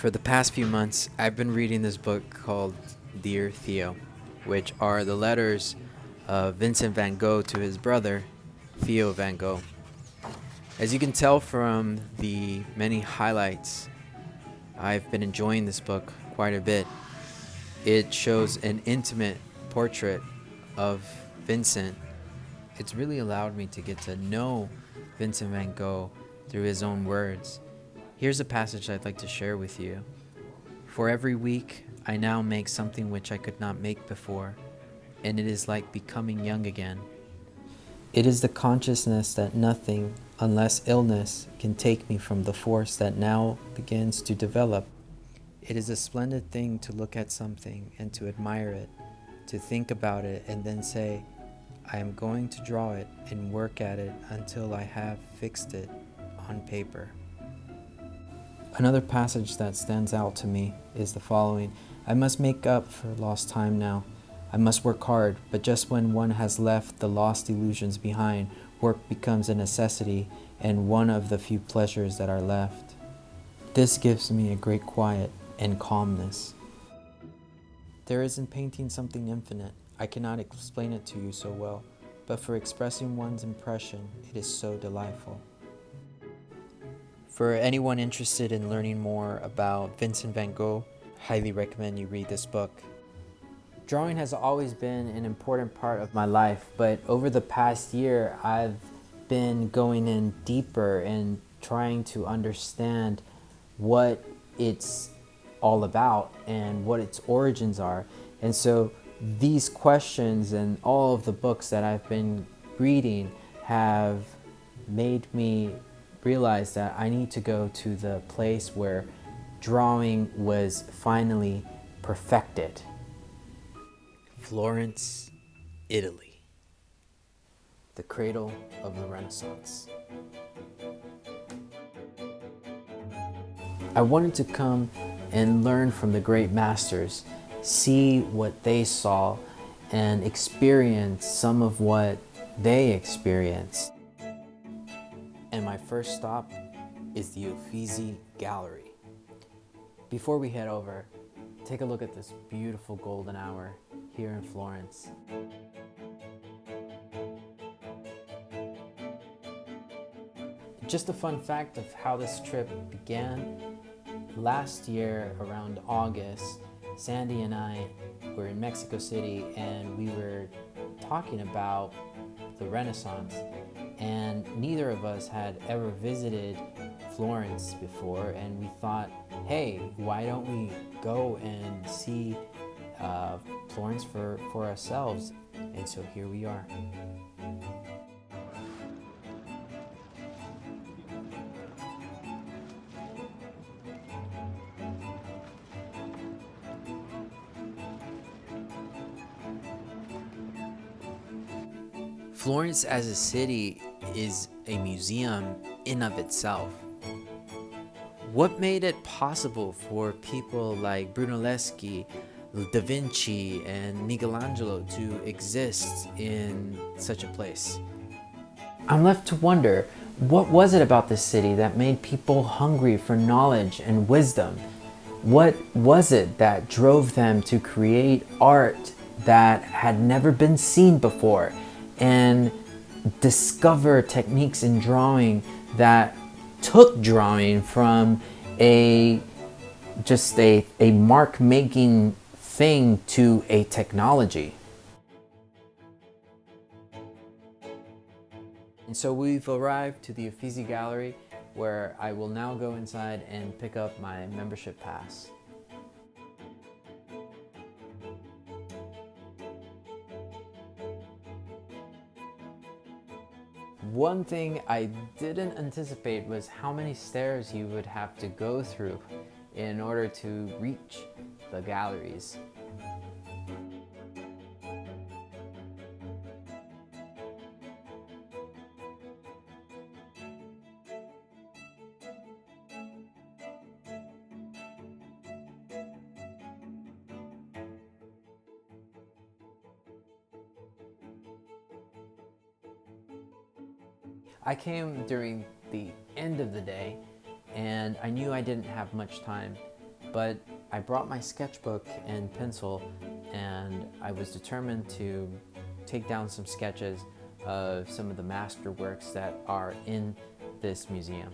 For the past few months, I've been reading this book called Dear Theo, which are the letters of Vincent van Gogh to his brother, Theo van Gogh. As you can tell from the many highlights, I've been enjoying this book quite a bit. It shows an intimate portrait of Vincent. It's really allowed me to get to know Vincent van Gogh through his own words. Here's a passage I'd like to share with you. For every week, I now make something which I could not make before, and it is like becoming young again. It is the consciousness that nothing, unless illness, can take me from the force that now begins to develop. It is a splendid thing to look at something and to admire it, to think about it and then say, I am going to draw it and work at it until I have fixed it on paper. Another passage that stands out to me is the following. I must make up for lost time now. I must work hard, but just when one has left the lost illusions behind, work becomes a necessity and one of the few pleasures that are left. This gives me a great quiet and calmness. There is in painting something infinite. I cannot explain it to you so well, but for expressing one's impression, it is so delightful. For anyone interested in learning more about Vincent van Gogh, I highly recommend you read this book. Drawing has always been an important part of my life, but over the past year, I've been going in deeper and trying to understand what it's all about and what its origins are. And so these questions and all of the books that I've been reading have made me realize that I need to go to the place where drawing was finally perfected. Florence, Italy, the cradle of the Renaissance. I wanted to come and learn from the great masters, see what they saw, and experience some of what they experienced. And my first stop is the Uffizi Gallery. Before we head over, take a look at this beautiful golden hour here in Florence. Just a fun fact of how this trip began. Last year, around August, Sandy and I were in Mexico City and we were talking about the Renaissance, and neither of us had ever visited Florence before, and we thought, hey, why don't we go and see Florence for ourselves? And so here we are. Florence as a city is a museum in of itself. What made it possible for people like Brunelleschi, Da Vinci, and Michelangelo to exist in such a place? I'm left to wonder, what was it about this city that made people hungry for knowledge and wisdom? What was it that drove them to create art that had never been seen before, and discover techniques in drawing that took drawing from a mark making thing to a technology? And so we've arrived to the Uffizi Gallery, where I will now go inside and pick up my membership pass. One thing I didn't anticipate was how many stairs you would have to go through in order to reach the galleries. I came during the end of the day, and I knew I didn't have much time, But I brought my sketchbook and pencil, and I was determined to take down some sketches of some of the masterworks that are in this museum.